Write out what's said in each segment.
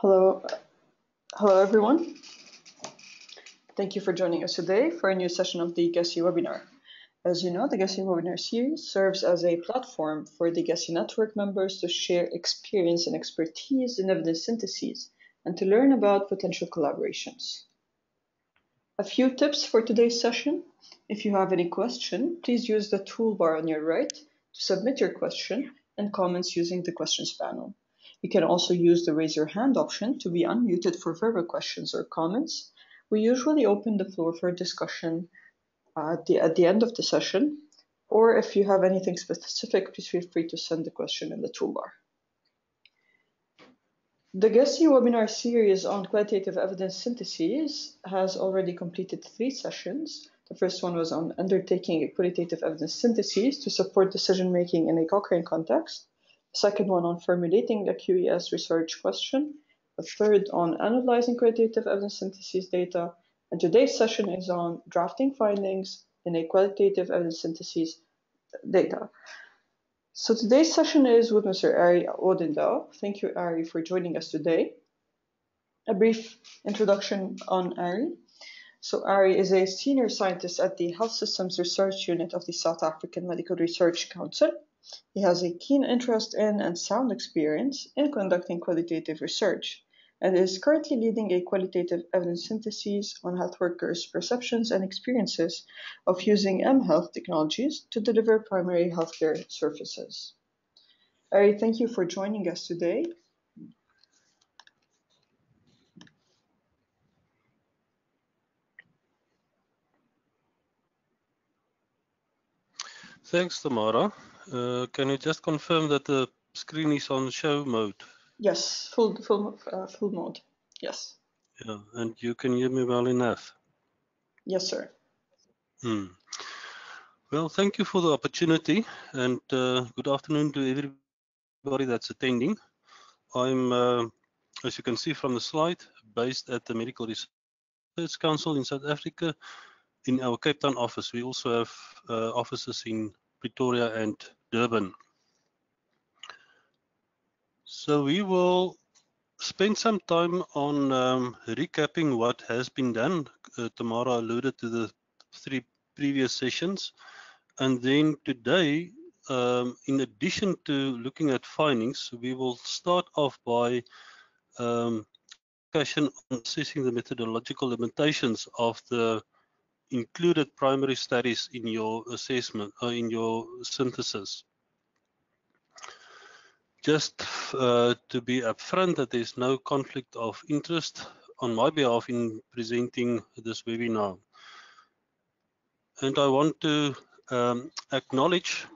Hello everyone. Thank you for joining us today for a new session of the GESI webinar. As you know, the GESI webinar series serves as a platform for the GESI network members to share experience and expertise in evidence syntheses and to learn about potential collaborations. A few tips for today's session. If you have any question, please use the toolbar on your right to submit your question and comments using the questions panel. You can also use the raise your hand option to be unmuted for verbal questions or comments. We usually open the floor for discussion at the end of the session, or if you have anything specific, please feel free to send the question in the toolbar. The GESI webinar series on qualitative evidence syntheses has already completed 3 sessions. The first one was on undertaking a qualitative evidence synthesis to support decision-making in a Cochrane context. The second one on formulating a QES research question. The third on analyzing qualitative evidence synthesis data. And today's session is on drafting findings in a qualitative evidence synthesis data. So today's session is with Mr. Arrie Odendaal. Thank you, Arrie, for joining us today. A brief introduction on Arrie. So Arrie is a senior scientist at the Health Systems Research Unit of the South African Medical Research Council. He has a keen interest in and sound experience in conducting qualitative research and is currently leading a qualitative evidence synthesis on health workers' perceptions and experiences of using mHealth technologies to deliver primary healthcare services. Arrie, thank you for joining us today. Thanks, Tamara. Can you just confirm that the screen is on show mode? Yes, full mode. Yes. Yeah, and you can hear me well enough? Yes, sir. Well, thank you for the opportunity, and good afternoon to everybody that's attending. I'm, as you can see from the slide, based at the Medical Research Council in South Africa in our Cape Town office. We also have offices in Pretoria and Durban. So we will spend some time on recapping what has been done. Tamara alluded to the 3 previous sessions. And then today, in addition to looking at findings, we will start off by discussion on assessing the methodological limitations of the included primary studies in your assessment or in your synthesis. Just to be upfront that there's no conflict of interest on my behalf in presenting this webinar. And I want to acknowledge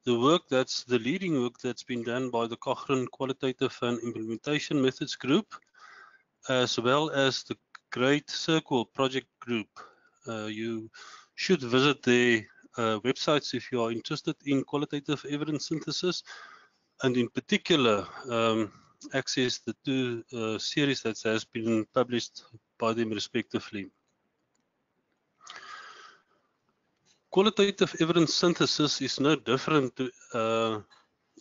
the work the leading work that's been done by the Cochrane Qualitative and Implementation Methods Group, as well as the GRADE-CERQual project group. You should visit their websites if you are interested in qualitative evidence synthesis, and in particular access the 2 series that has been published by them respectively. Qualitative evidence synthesis is no different to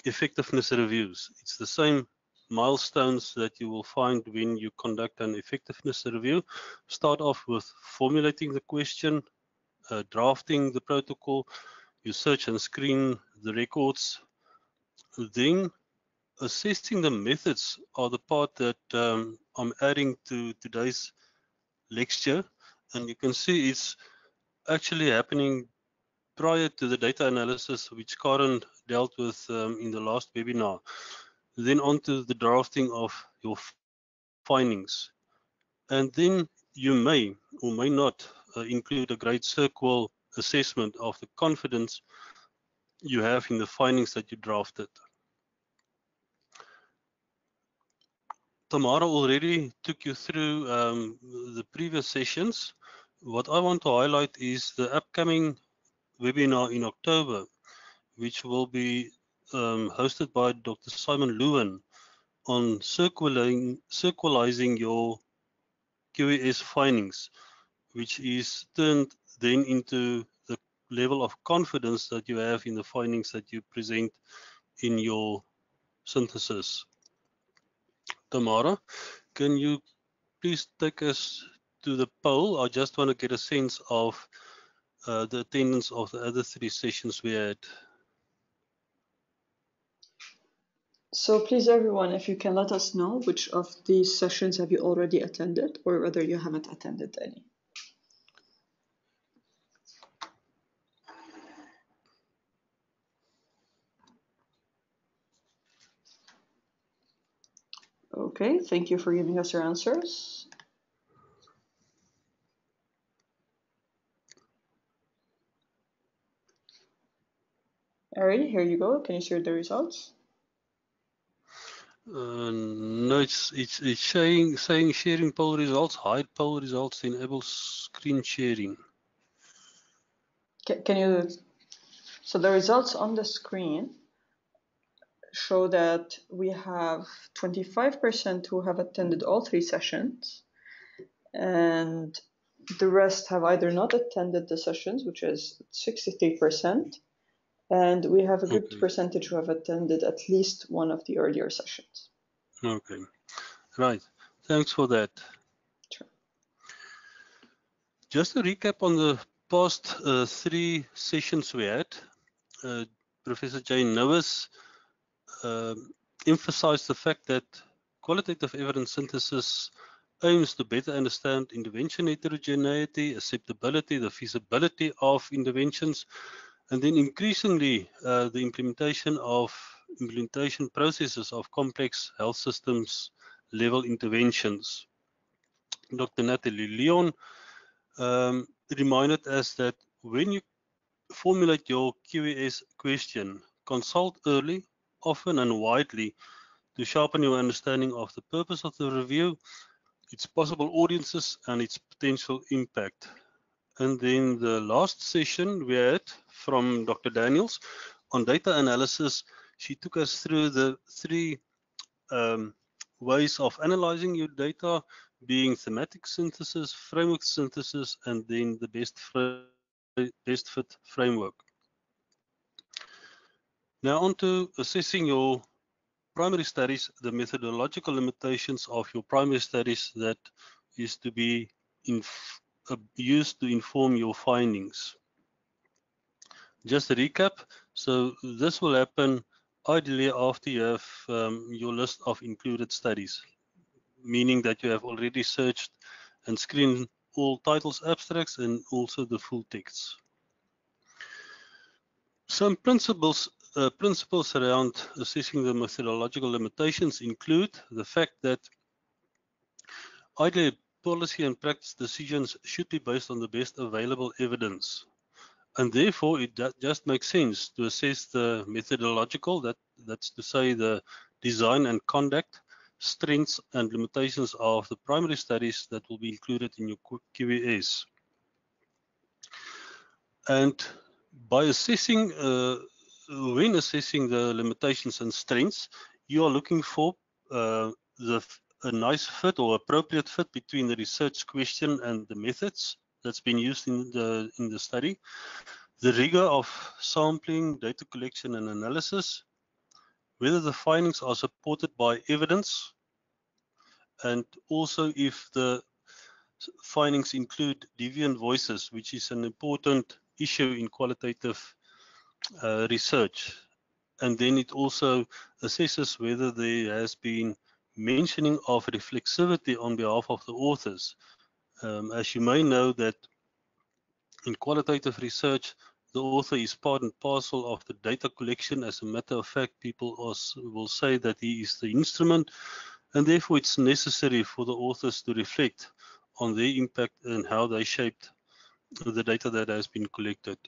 effectiveness reviews. It's the same milestones that you will find when you conduct an effectiveness review. Start off with formulating the question, drafting the protocol, you search and screen the records. Then assessing the methods are the part that I'm adding to today's lecture, and you can see it's actually happening prior to the data analysis which Karen dealt with in the last webinar. Then on to the drafting of your findings. And then you may or may not include a GRADE-CERQual assessment of the confidence you have in the findings that you drafted. Tamara already took you through the previous sessions. What I want to highlight is the upcoming webinar in October, which will be hosted by Dr. Simon Lewin on circulating your QES findings, which is turned then into the level of confidence that you have in the findings that you present in your synthesis. Tamara, can you please take us to the poll? I just want to get a sense of the attendance of the other 3 sessions we had. So please, everyone, if you can let us know which of these sessions have you already attended or whether you haven't attended any. Okay, thank you for giving us your answers. Arrie, here you go. Can you share the results? No, it's saying sharing poll results, hide poll results, enable screen sharing. Can you? So the results on the screen show that we have 25% who have attended all 3 sessions, and the rest have either not attended the sessions, which is 63%, and we have a good percentage who have attended at least one of the earlier sessions. Okay, right. Thanks for that. Sure. Just to recap on the past 3 sessions we had, Professor Jane Nowis emphasized the fact that qualitative evidence synthesis aims to better understand intervention heterogeneity, acceptability, the feasibility of interventions, and then increasingly the implementation processes of complex health systems level interventions. Dr. Natalie Leon reminded us that when you formulate your QES question, consult early, often and widely to sharpen your understanding of the purpose of the review, its possible audiences, and its potential impact. And then the last session we had from Dr. Daniels on data analysis, she took us through the 3 ways of analyzing your data, being thematic synthesis, framework synthesis, and then the best fit framework. Now on to assessing your primary studies, the methodological limitations of your primary studies that is to be used to inform your findings. Just a recap, so this will happen ideally after you have your list of included studies, meaning that you have already searched and screened all titles, abstracts, and also the full texts. Some principles around assessing the methodological limitations include the fact that ideally policy and practice decisions should be based on the best available evidence, and therefore it just makes sense to assess the methodological, that's to say the design and conduct, strengths and limitations of the primary studies that will be included in your QES. And by assessing when assessing the limitations and strengths, you are looking for a nice fit or appropriate fit between the research question and the methods that's been used in the study, the rigor of sampling, data collection and analysis, whether the findings are supported by evidence, and also if the findings include deviant voices, which is an important issue in qualitative research. And then it also assesses whether there has been mentioning of reflexivity on behalf of the authors. As you may know, that in qualitative research, the author is part and parcel of the data collection. As a matter of fact, people will say that he is the instrument, and therefore it's necessary for the authors to reflect on their impact and how they shaped the data that has been collected.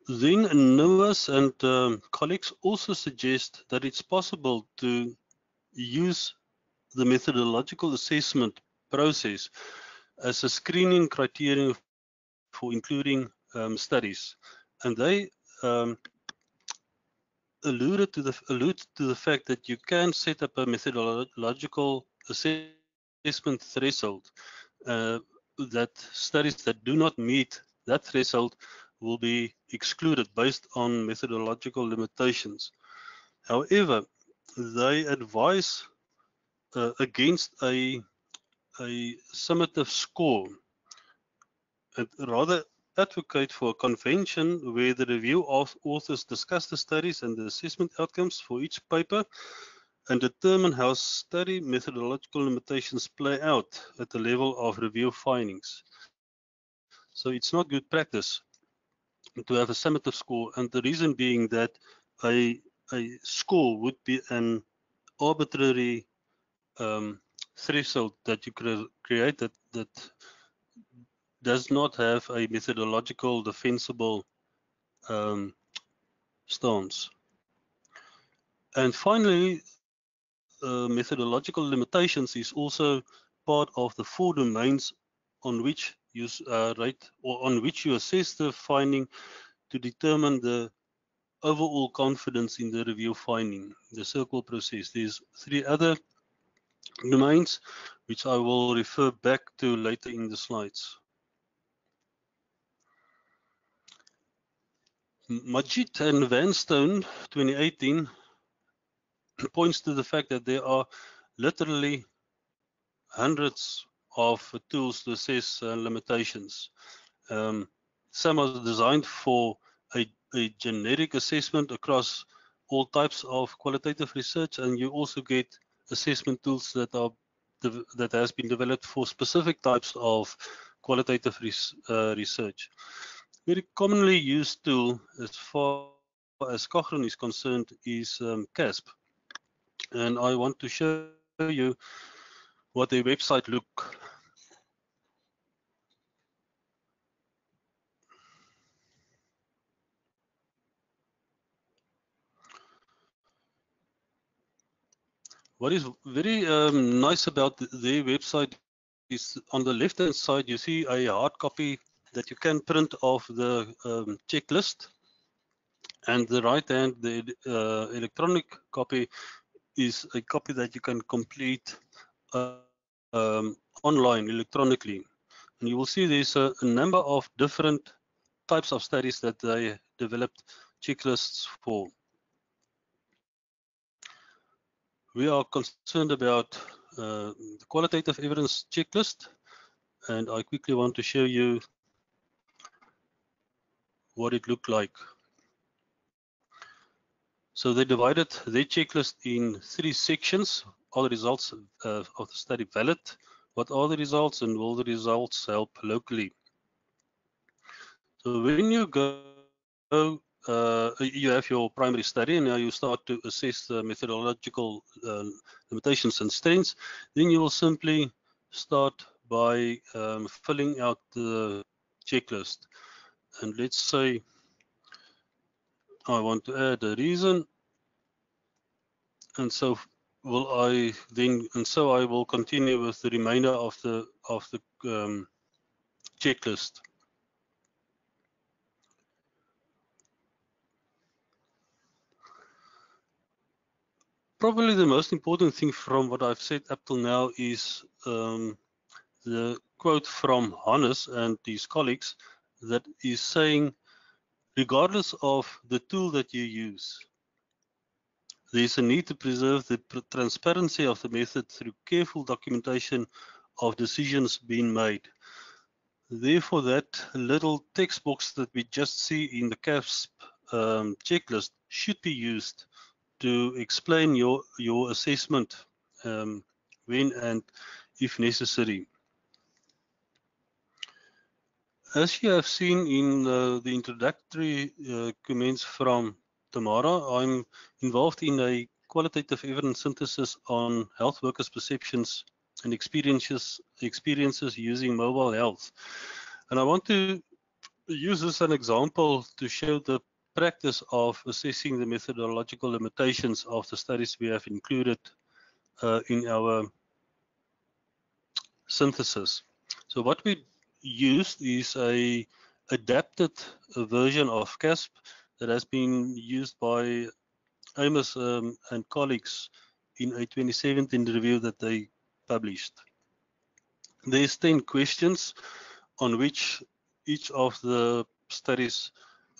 Then Noahs and colleagues also suggest that it's possible to use the methodological assessment process as a screening criterion for including studies, and they allude to the fact that you can set up a methodological assessment threshold, that studies that do not meet that threshold will be excluded based on methodological limitations. However, they advise against a summative score and rather advocate for a convention where the review authors discuss the studies and the assessment outcomes for each paper and determine how study methodological limitations play out at the level of review findings. So it's not good practice to have a summative score, and the reason being that a score would be an arbitrary threshold that you created that does not have a methodological defensible stance. And finally, methodological limitations is also part of the 4 domains on which you rate or on which you assess the finding to determine the overall confidence in the review finding, the CERQual process. There's 3 other domains which I will refer back to later in the slides. Majid and Vanstone 2018 points to the fact that there are literally hundreds of tools to assess limitations. Some are designed for a generic assessment across all types of qualitative research, and you also get assessment tools that has been developed for specific types of qualitative research. Very commonly used tool as far as Cochrane is concerned is CASP, and I want to show you what their website look. What is very nice about their website is on the left-hand side you see a hard copy that you can print off the checklist, and the right-hand, the electronic copy, is a copy that you can complete online electronically. And you will see there's a number of different types of studies that they developed checklists for. We are concerned about the qualitative evidence checklist, and I quickly want to show you what it looked like. So they divided their checklist in 3 sections. Are the results of the study valid? What are the results, and will the results help locally? So when you go, you have your primary study, and now you start to assess the methodological limitations and strengths. Then you will simply start by filling out the checklist. And let's say I want to add a reason, and so will I then, and so I will continue with the remainder of the checklist. Probably the most important thing from what I've said up till now is the quote from Hannes and his colleagues that is saying, regardless of the tool that you use, there's a need to preserve the transparency of the method through careful documentation of decisions being made. Therefore, that little text box that we just see in the CASP checklist should be used to explain your assessment when and if necessary. As you have seen in the introductory comments from Tamara, I'm involved in a qualitative evidence synthesis on health workers' perceptions and experiences using mobile health. And I want to use this as an example to show the practice of assessing the methodological limitations of the studies we have included in our synthesis. So what we used is a adapted version of CASP that has been used by Amos and colleagues in a 2017 review that they published. There's 10 questions on which each of the studies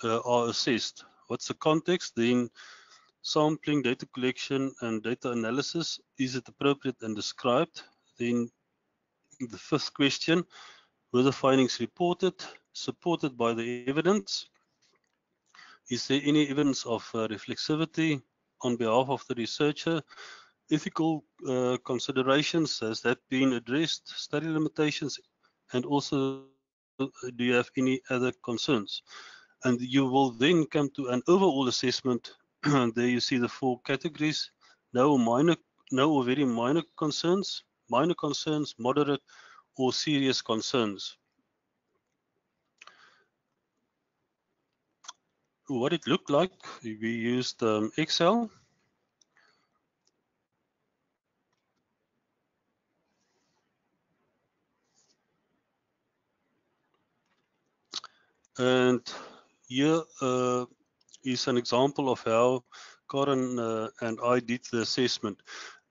are assessed. What's the context? Then sampling, data collection, and data analysis, is it appropriate and described? Then the fifth question, were the findings reported, supported by the evidence? Is there any evidence of reflexivity on behalf of the researcher? Ethical considerations, has that been addressed? Study limitations, and also do you have any other concerns? And you will then come to an overall assessment. And there you see the four categories: no or very minor concerns, moderate or serious concerns. What it looked like, we used Excel. And here is an example of how Karen and I did the assessment.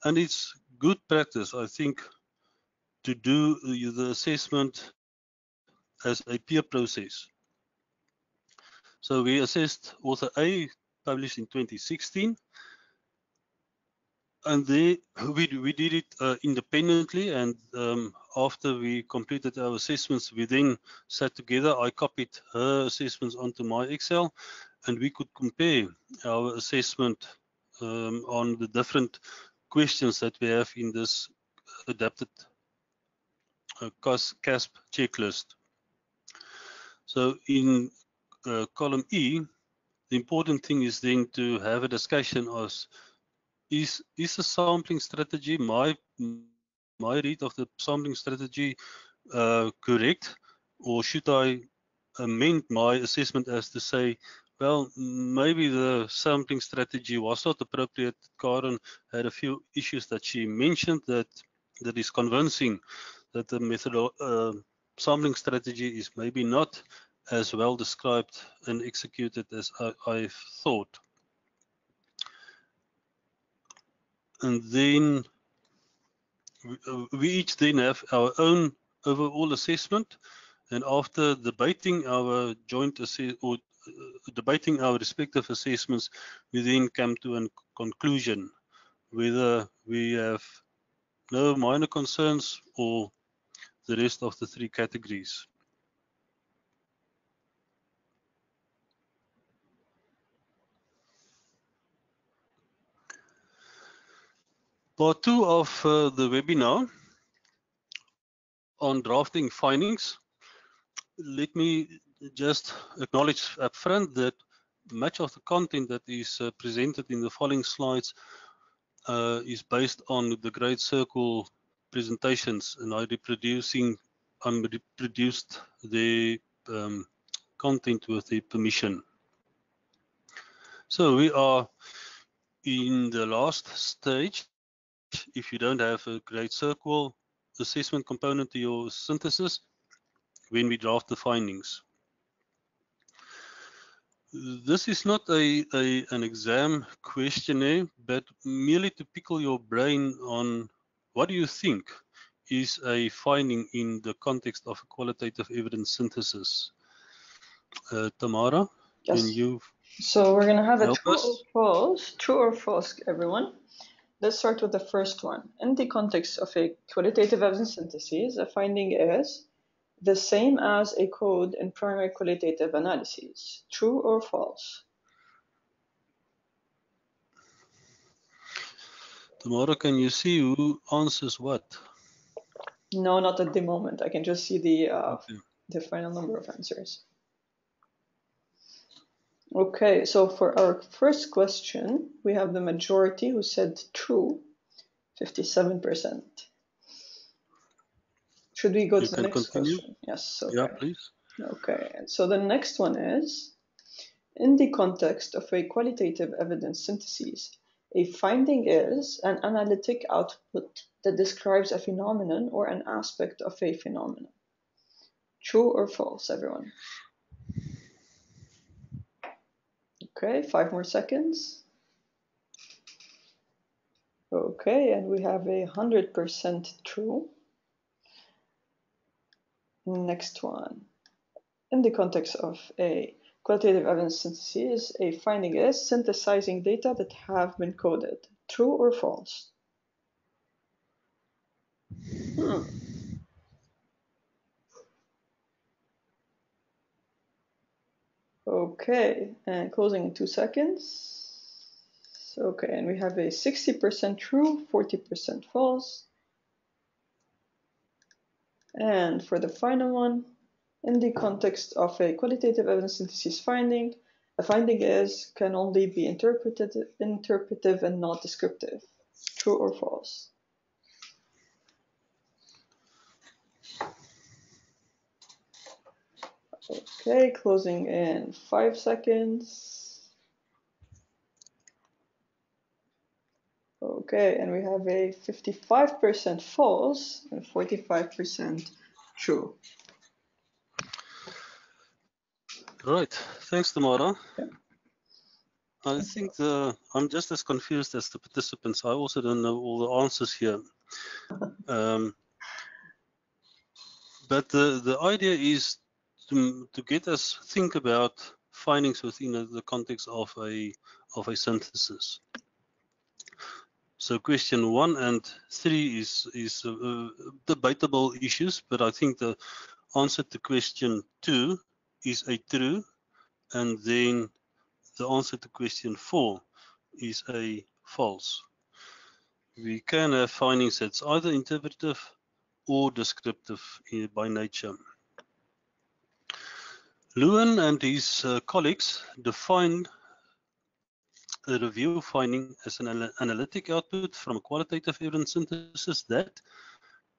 And it's good practice, I think, to do the assessment as a peer process. So we assessed author A, published in 2016. And there we did it independently, and after we completed our assessments, we then sat together. I copied her assessments onto my Excel, and we could compare our assessment on the different questions that we have in this adapted CASP checklist. So in column E, the important thing is then to have a discussion as is the sampling strategy, my read of the sampling strategy, correct, or should I amend my assessment as to say, well, maybe the sampling strategy was not appropriate. Karen had a few issues that she mentioned that is convincing that the sampling strategy is maybe not as well described and executed as I thought. And then we each then have our own overall assessment, and after debating our debating our respective assessments, we then come to a conclusion whether we have no minor concerns or the rest of the three categories. Part 2 of the webinar on drafting findings. Let me just acknowledge up front that much of the content that is presented in the following slides is based on the GRADE-CERQual presentations, and I reproduced the content with the permission. So we are in the last stage. If you don't have a GRADE-CERQual assessment component to your synthesis, when we draft the findings. This is not an exam questionnaire, but merely to pickle your brain on what do you think is a finding in the context of a qualitative evidence synthesis. Tamara, yes. Can you So we're going to have a true or false, everyone. Let's start with the first one. In the context of a qualitative evidence synthesis, a finding is the same as a code in primary qualitative analyses. True or false? Tamara, can you see who answers what? No, not at the moment. I can just see the final number of answers. Okay, so for our first question, we have the majority who said true, 57%. Should we go to the next question? Yes. Okay. Yeah, please. Okay, so the next one is, in the context of a qualitative evidence synthesis, a finding is an analytic output that describes a phenomenon or an aspect of a phenomenon. True or false, everyone? Okay, 5 more seconds. Okay, and we have 100% true. Next one. In the context of a qualitative evidence synthesis, a finding is synthesizing data that have been coded. True or false? Okay, and closing in 2 seconds. Okay, and we have a 60% true, 40% false. And for the final one, in the context of a qualitative evidence synthesis finding, a finding is can only be interpretive and not descriptive. True or false? Okay, closing in 5 seconds. Okay, and we have a 55% false and 45% true. Right, thanks, Tamara. Yeah. I think I'm just as confused as the participants. I also don't know all the answers here. But the idea is to get us think about findings within the context of a synthesis. So question 1 and 3 is debatable issues, but I think the answer to question 2 is a true, and then the answer to question 4 is a false. We can have findings that's either interpretive or descriptive by nature. Lewin and his colleagues defined a review finding as an analytic output from a qualitative evidence synthesis that,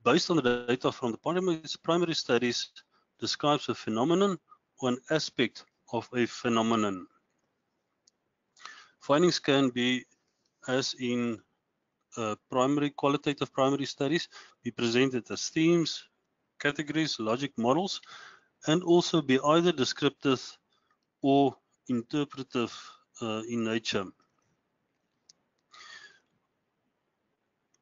based on the data from the primary studies, describes a phenomenon or an aspect of a phenomenon. Findings can be, as in qualitative primary studies, be presented as themes, categories, logic models, and also be either descriptive or interpretive in nature.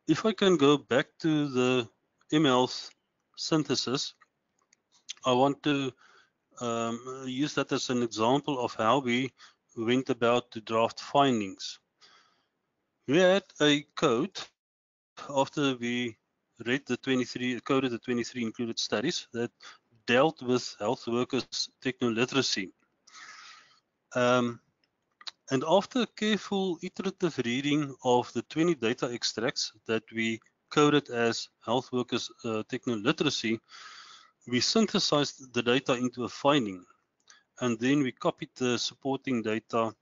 If I can go back to the mHealth synthesis, I want to use that as an example of how we went about to draft findings. We had a code after we read coded the 23 included studies that dealt with health workers' technoliteracy. And after careful iterative reading of the 20 data extracts that we coded as health workers' technoliteracy, we synthesized the data into a finding, and then we copied the supporting data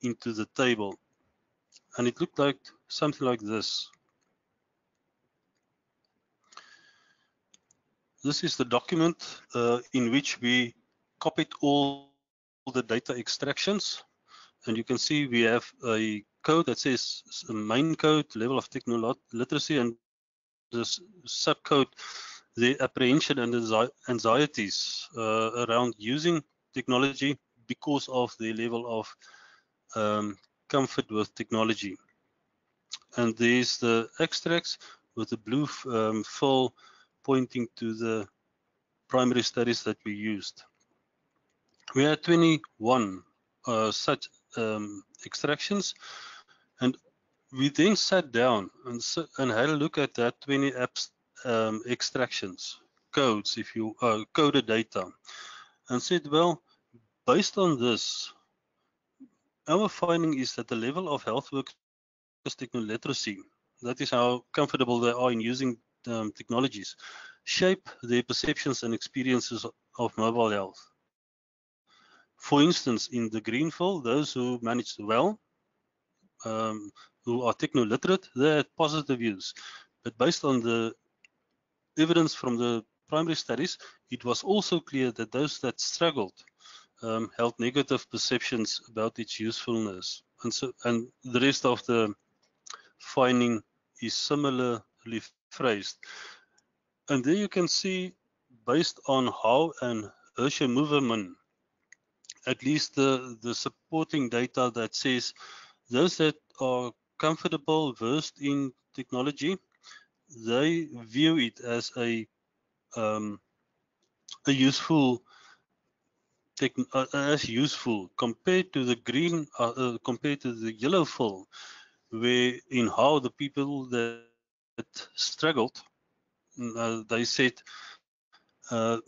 into the table. And it looked like something like this. This is the document in which we copied all the data extractions. And you can see we have a code that says main code, level of technoliteracy, and this subcode, the apprehension and anxieties around using technology because of the level of comfort with technology. And there's the extracts with the blue fill pointing to the primary studies that we used. We had 21 such extractions, and we then sat down and had a look at that 20 extractions, codes, if you coded data, and said, well, based on this, our finding is that the level of health workers' technoliteracy, that is how comfortable they are in using technologies, shape their perceptions and experiences of mobile health. For instance, in the green fill, those who managed well, who are techno-literate, they had positive views. But based on the evidence from the primary studies, it was also clear that those that struggled held negative perceptions about its usefulness. And the rest of the finding is similarly phrased. And there you can see, based on Howe and Hirscher-Moverman, at least the supporting data that says those that are comfortable, versed in technology, they view it as a useful as useful compared to the green, compared to the yellow fill, where in how the people that struggled, they said uh,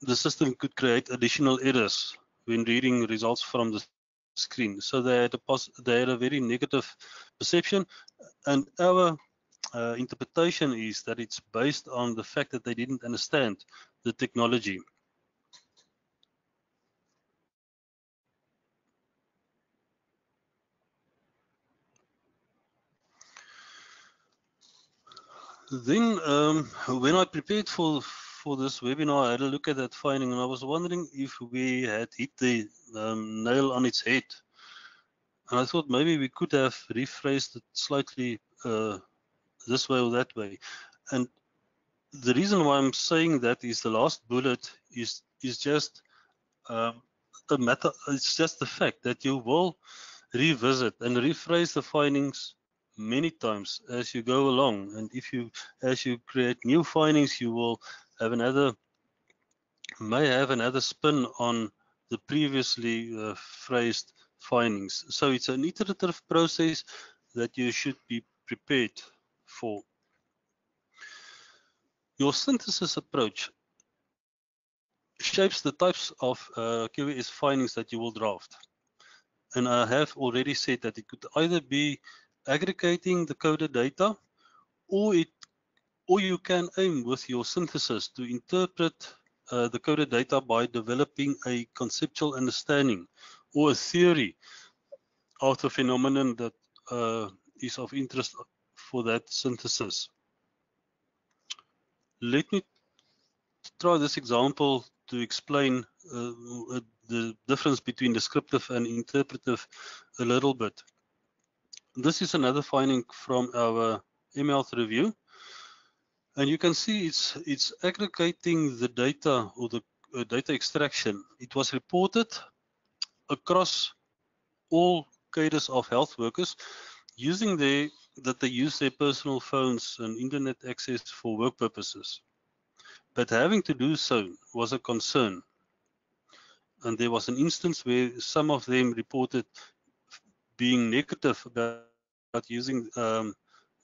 the system could create additional errors when reading results from the screen. So they had a very negative perception, and our interpretation is that it's based on the fact that they didn't understand the technology. Then, when I prepared for this webinar, I had a look at that finding, and I was wondering if we had hit the nail on its head. And I thought maybe we could have rephrased it slightly this way or that way. And the reason why I'm saying that is the last bullet is just a matter. It's just the fact that you will revisit and rephrase the findings many times as you go along, and as you create new findings, you will have may have another spin on the previously phrased findings. So it's an iterative process that you should be prepared for. Your synthesis approach shapes the types of QAS findings that you will draft. And I have already said that it could either be aggregating the coded data, or you can aim with your synthesis to interpret the coded data by developing a conceptual understanding or a theory of the phenomenon that is of interest for that synthesis. Let me try this example to explain the difference between descriptive and interpretive a little bit. This is another finding from our mHealth review, and you can see it's aggregating the data or the data extraction. It was reported across all cadres of health workers using that they use their personal phones and internet access for work purposes. But having to do so was a concern. And there was an instance where some of them reported being negative about using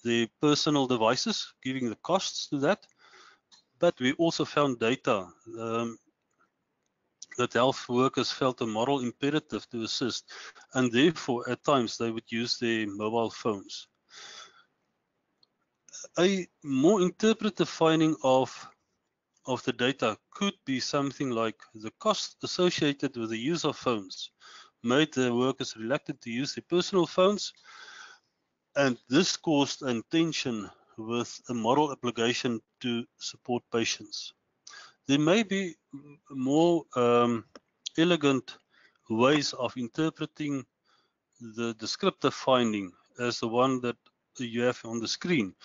their personal devices, giving the costs to that. But we also found data that health workers felt a moral imperative to assist, and therefore at times they would use their mobile phones. A more interpretive finding of the data could be something like the cost associated with the use of phones made the workers reluctant to use their personal phones, and this caused a tension with a moral obligation to support patients. There may be more elegant ways of interpreting the descriptive finding as the one that you have on the screen,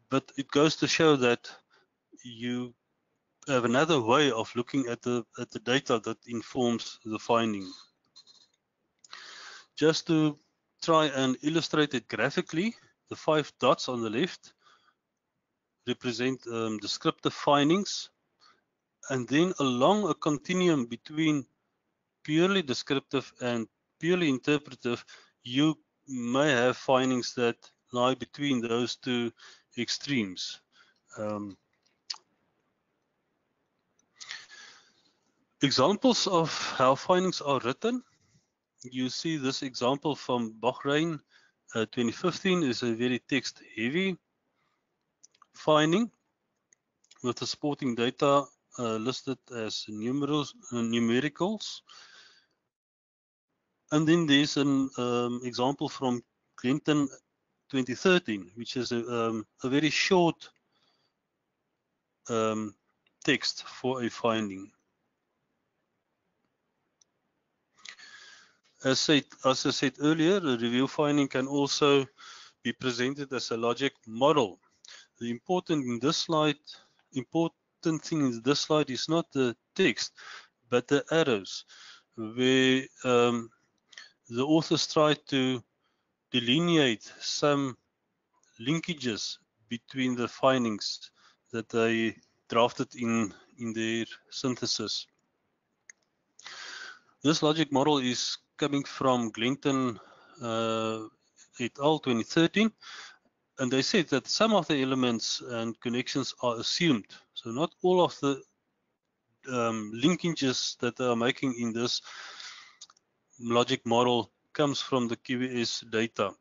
but it goes to show that you have another way of looking at the data that informs the finding. Just to try and illustrate it graphically, the 5 dots on the left represent descriptive findings, and then along a continuum between purely descriptive and purely interpretive, you may have findings that lie between those two extremes. Examples of how findings are written. You see this example from Bahrain 2015 is a very text-heavy finding with the supporting data listed as numericals. And then there's an example from Clinton 2013, which is a very short text for a finding. As I said earlier, a review finding can also be presented as a logic model. The important thing in this slide is not the text, but the arrows, where the authors try to delineate some linkages between the findings that they drafted in their synthesis. This logic model is coming from Glenton et al. 2013, and they said that some of the elements and connections are assumed. So not all of the linkages that they are making in this logic model comes from the QES data.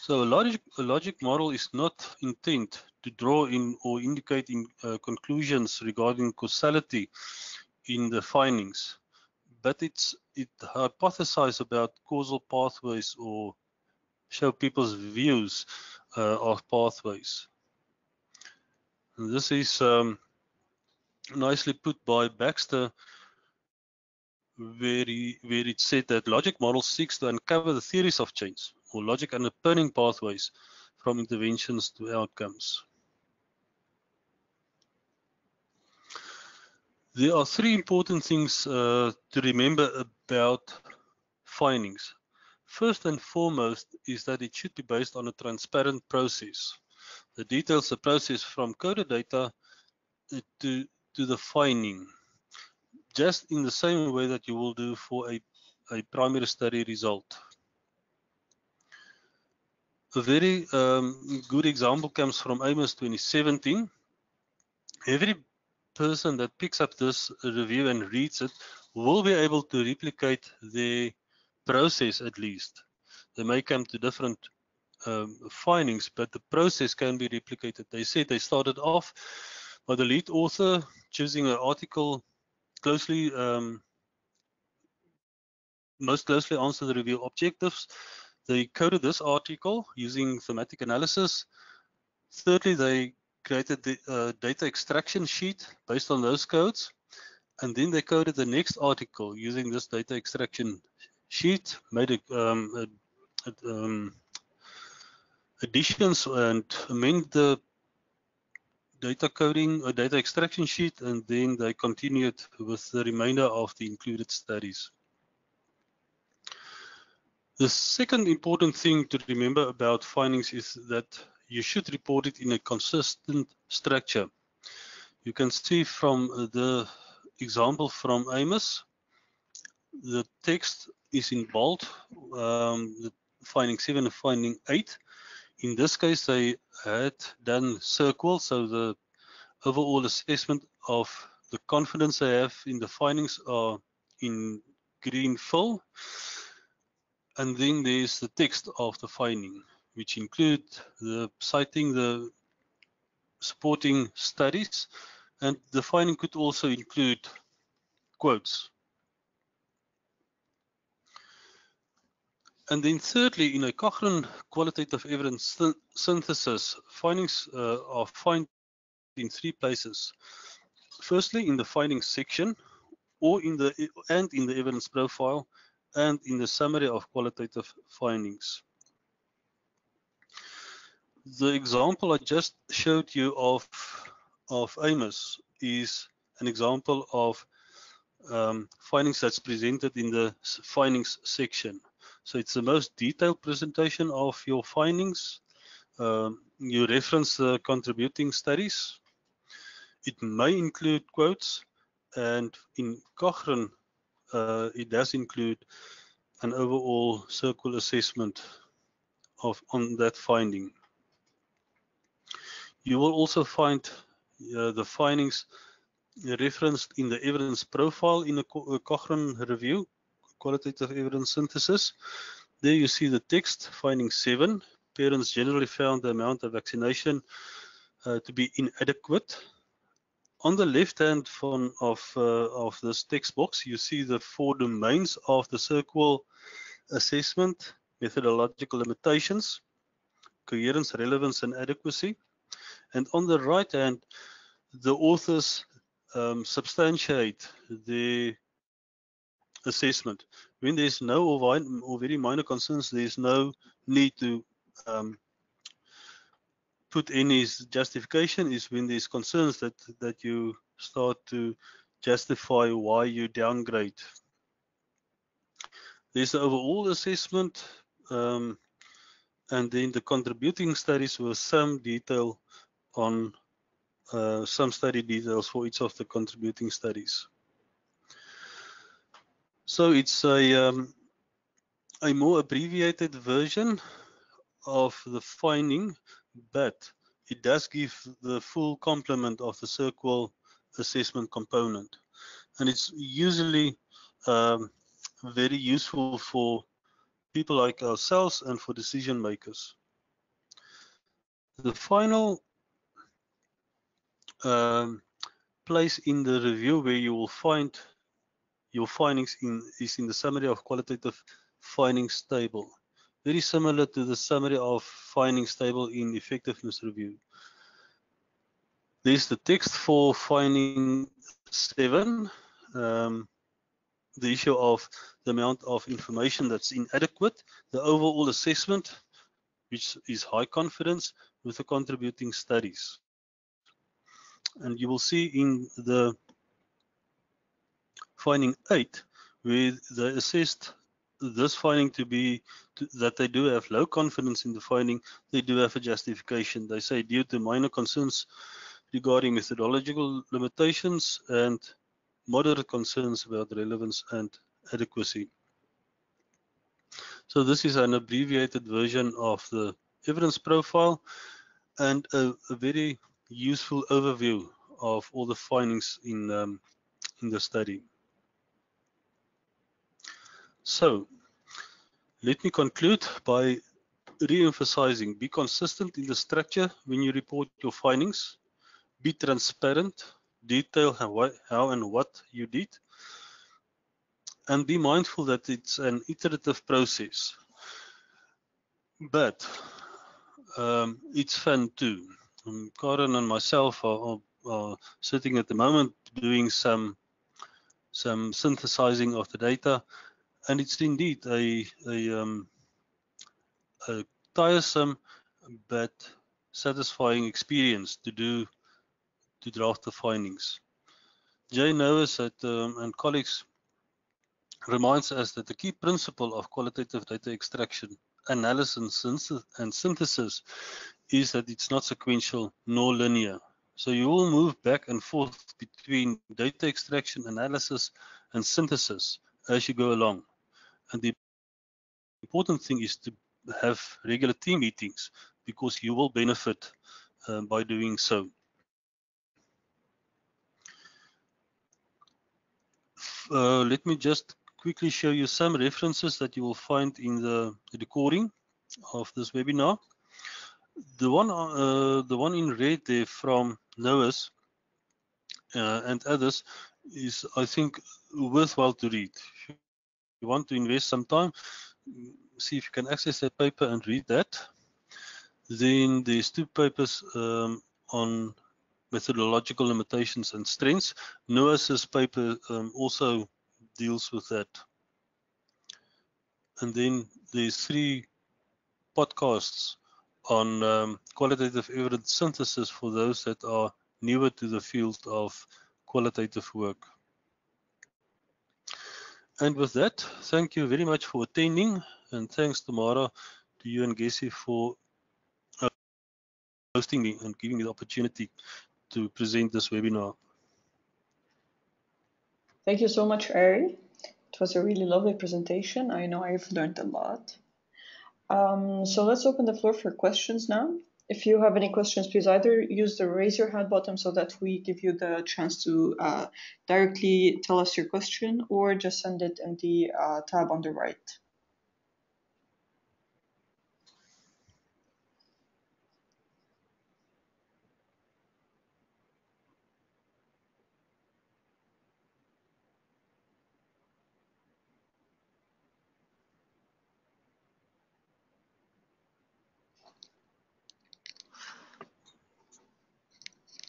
So a logic model is not intended to draw in or indicate in conclusions regarding causality in the findings, but it hypothesizes about causal pathways or show people's views of pathways. And this is nicely put by Baxter, where it said that logic model seeks to uncover the theories of change or logic underpinning pathways from interventions to outcomes. There are three important things to remember about findings. First and foremost is that it should be based on a transparent process. The details the process from coded data to the finding, just in the same way that you will do for a primary study result. A very good example comes from Amos 2017. Every person that picks up this review and reads it will be able to replicate the process at least. They may come to different findings, but the process can be replicated. They said they started off by the lead author choosing an article closely, most closely answer the review objectives. They coded this article using thematic analysis. Thirdly, they created the data extraction sheet based on those codes. And then they coded the next article using this data extraction sheet, made additions and amend the data coding or data extraction sheet, and then they continued with the remainder of the included studies. The second important thing to remember about findings is that you should report it in a consistent structure. You can see from the example from Amos, the text is in bold, the finding 7 and finding 8. In this case, they had done CERQual, so the overall assessment of the confidence they have in the findings are in green fill. And then there's the text of the finding, which include the citing the supporting studies, and the finding could also include quotes. And then thirdly, in a Cochrane qualitative evidence synthesis, findings are found in three places. Firstly, in the findings section, or in the evidence profile, and in the summary of qualitative findings. The example I just showed you of Amos is an example of findings that's presented in the findings section. So it's the most detailed presentation of your findings. You reference the contributing studies. It may include quotes, and in Cochrane, it does include an overall CERQual assessment on that finding. You will also find the findings referenced in the evidence profile in a Cochrane review, qualitative evidence synthesis. There you see the text, finding 7. Parents generally found the amount of vaccination to be inadequate. On the left hand of this text box, you see the 4 domains of the CERQual assessment: methodological limitations, coherence, relevance, and adequacy. And on the right hand, the authors substantiate the assessment. When there's no or very minor concerns, there's no need to put any justification. Is when there's concerns that you start to justify why you downgrade. There's the overall assessment, and then the contributing studies with some detail on some study details for each of the contributing studies. So it's a more abbreviated version of the finding, but it does give the full complement of the CERQual assessment component. And it's usually very useful for people like ourselves and for decision makers. The final place in the review where you will find your findings is in the summary of qualitative findings table. Very similar to the summary of findings table in effectiveness review. There's the text for finding 7, the issue of the amount of information that's inadequate, the overall assessment, which is high confidence, with the contributing studies. And you will see in the finding 8, where they assessed this finding to be that they do have low confidence in the finding, they do have a justification. They say due to minor concerns regarding methodological limitations and moderate concerns about relevance and adequacy. So this is an abbreviated version of the evidence profile and a very useful overview of all the findings in the study. So let me conclude by re-emphasizing: be consistent in the structure when you report your findings, be transparent, detail how and what you did, and be mindful that it's an iterative process. But it's fun too. Karen and myself are sitting at the moment doing some synthesizing of the data, and it's indeed a tiresome but satisfying experience to draft the findings. Jay Noes and colleagues reminds us that the key principle of qualitative data extraction, analysis, and synthesis is that it's not sequential nor linear. So you will move back and forth between data extraction, analysis, and synthesis as you go along. And the important thing is to have regular team meetings, because you will benefit by doing so. Let me just quickly show you some references that you will find in the recording of this webinar. The one in red there from Noes and others is, I think, worthwhile to read. If you want to invest some time, see if you can access that paper and read that. Then there's 2 papers on methodological limitations and strengths. Noes's paper also deals with that. And then there's 3 podcasts on qualitative evidence synthesis for those that are newer to the field of qualitative work. And with that, thank you very much for attending, and thanks, Tamara, to you and Gessie for hosting me and giving me the opportunity to present this webinar. Thank you so much, Arrie. It was a really lovely presentation. I know I've learned a lot. So let's open the floor for questions now. If you have any questions, please either use the raise your hand button so that we give you the chance to directly tell us your question, or just send it in the tab on the right.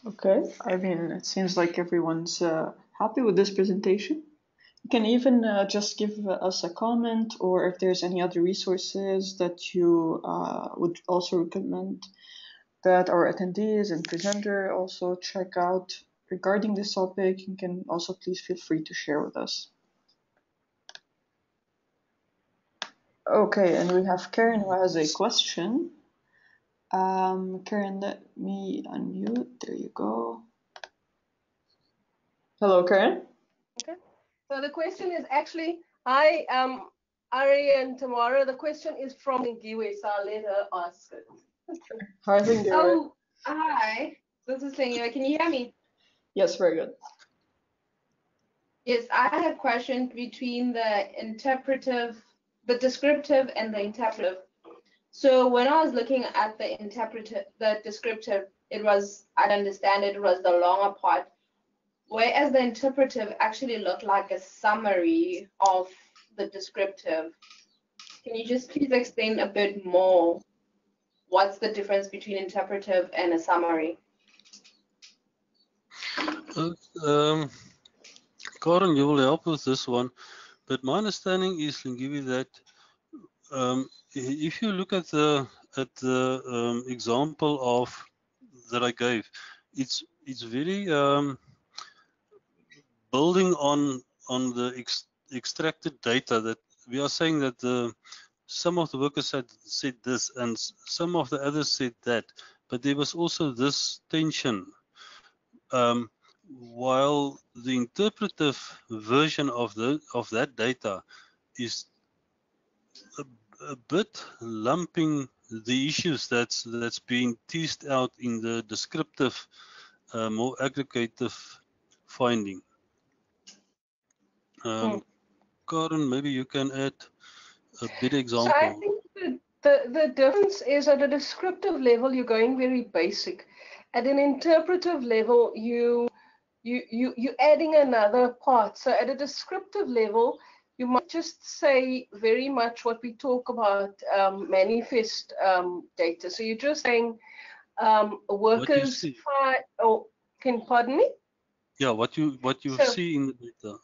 Okay, I mean, it seems like everyone's happy with this presentation. You can even just give us a comment, or if there's any other resources that you would also recommend that our attendees and presenter also check out regarding this topic, you can also please feel free to share with us. Okay, and we have Karen who has a question. Karen, let me unmute. There you go. Hello, Karen. Okay. So the question is actually Hi, Arrie and Tamara. The question is from Lingiwe, so I'll let her ask it. Hi, Lingiwe. Oh, hi. This is Lingiwe. Can you hear me? Yes, very good. Yes, I had a question between the descriptive and the interpretive. So when I was looking at the descriptive, I'd understand it was the longer part, whereas the interpretive actually looked like a summary of the descriptive. Can you just please explain a bit more what's the difference between interpretive and a summary? Karen, you will help with this one, but my understanding is, Lingiwe, that if you look at the example of that I gave, it's very building on the extracted data, that we are saying that some of the workers said this and some of the others said that, but there was also this tension. While the interpretive version of that data is a bit lumping the issues that's being teased out in the descriptive, more aggregative finding. Karen, maybe you can add a better example. So I think the difference is at a descriptive level, you're going very basic. At an interpretive level, you're adding another part. So at a descriptive level, you might just say very much what we talk about, manifest data. So you're just saying workers find, pardon me? Yeah, what you see in the data.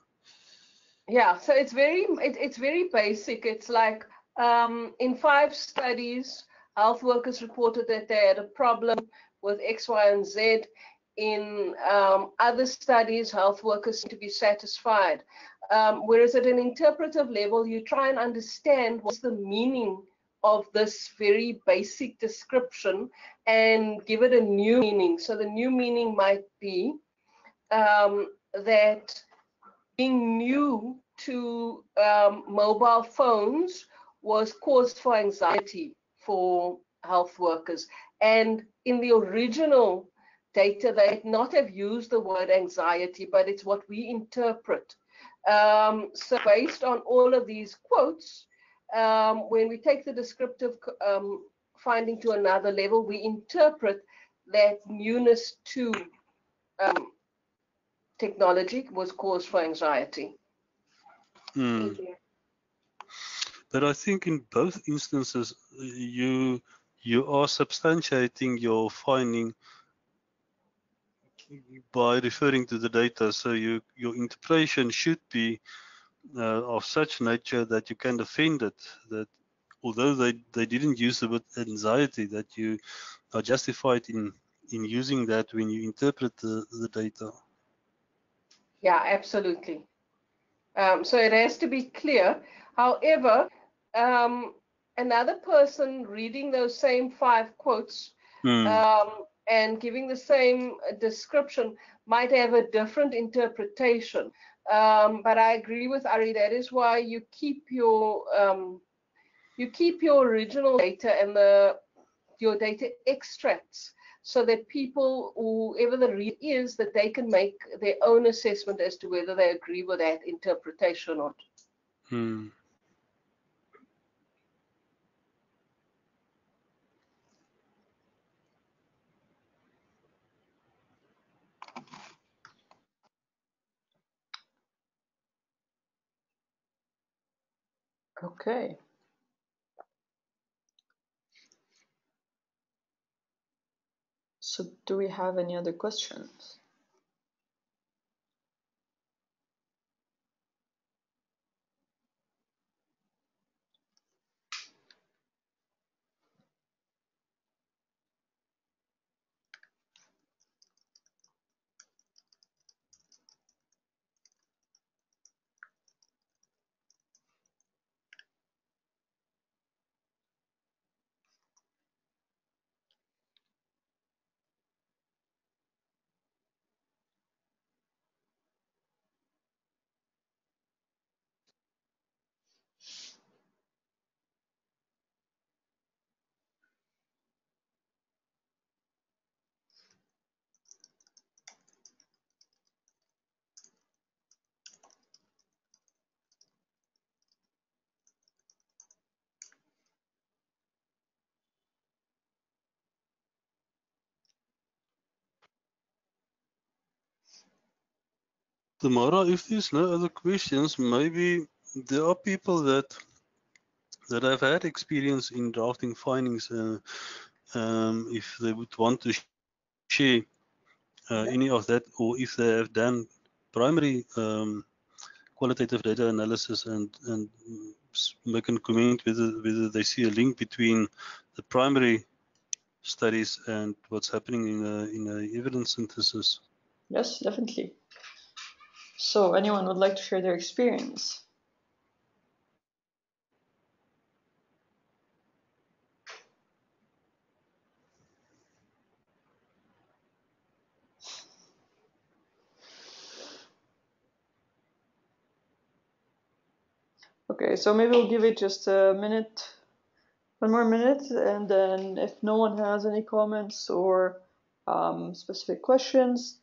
Yeah, so it's very basic. It's like in 5 studies, health workers reported that they had a problem with X, Y, and Z. In other studies, health workers seem to be satisfied. Whereas at an interpretive level, you try and understand what's the meaning of this very basic description and give it a new meaning. So the new meaning might be that being new to mobile phones was cause for anxiety for health workers. And in the original data, they had not have used the word anxiety, but it's what we interpret. So based on all of these quotes, when we take the descriptive finding to another level, we interpret that newness to technology was cause for anxiety. Thank you. But I think in both instances, you are substantiating your finding by referring to the data. So your interpretation should be of such nature that you can defend it. That although they didn't use the word anxiety, that you are justified in using that when you interpret the data. Yeah, absolutely. So it has to be clear. However, another person reading those same 5 quotes and giving the same description might have a different interpretation. But I agree with Arrie. That is why you keep your original data and your data extracts, so that people, whoever the reader is, that they can make their own assessment as to whether they agree with that interpretation or not. Okay. So do we have any other questions? Tamara, if there's no other questions, maybe there are people that have had experience in drafting findings. If they would want to share any of that, or if they have done primary qualitative data analysis and make a comment whether they see a link between the primary studies and what's happening in a evidence synthesis. Yes, definitely. So anyone would like to share their experience? Okay, so maybe we'll give it just a minute, one more minute, and then if no one has any comments or specific questions,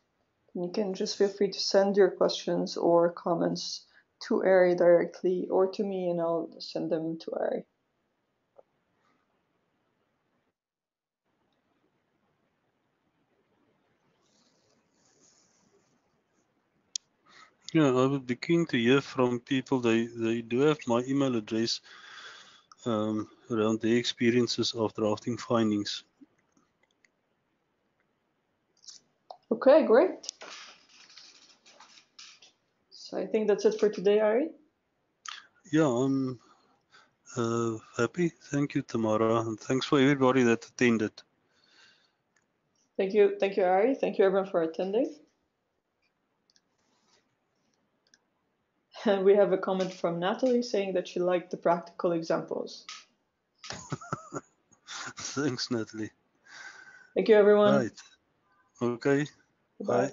you can just feel free to send your questions or comments to Arrie directly or to me, and I'll send them to Arrie. Yeah, I would be keen to hear from people. They do have my email address around their experiences of drafting findings. Okay, great. So I think that's it for today, Arrie. Yeah, I'm happy. Thank you, Tamara, and thanks for everybody that attended. Thank you, Arrie. Thank you, everyone, for attending. And we have a comment from Natalie saying that she liked the practical examples. Thanks, Natalie. Thank you, everyone. Right. Okay. Bye. Bye.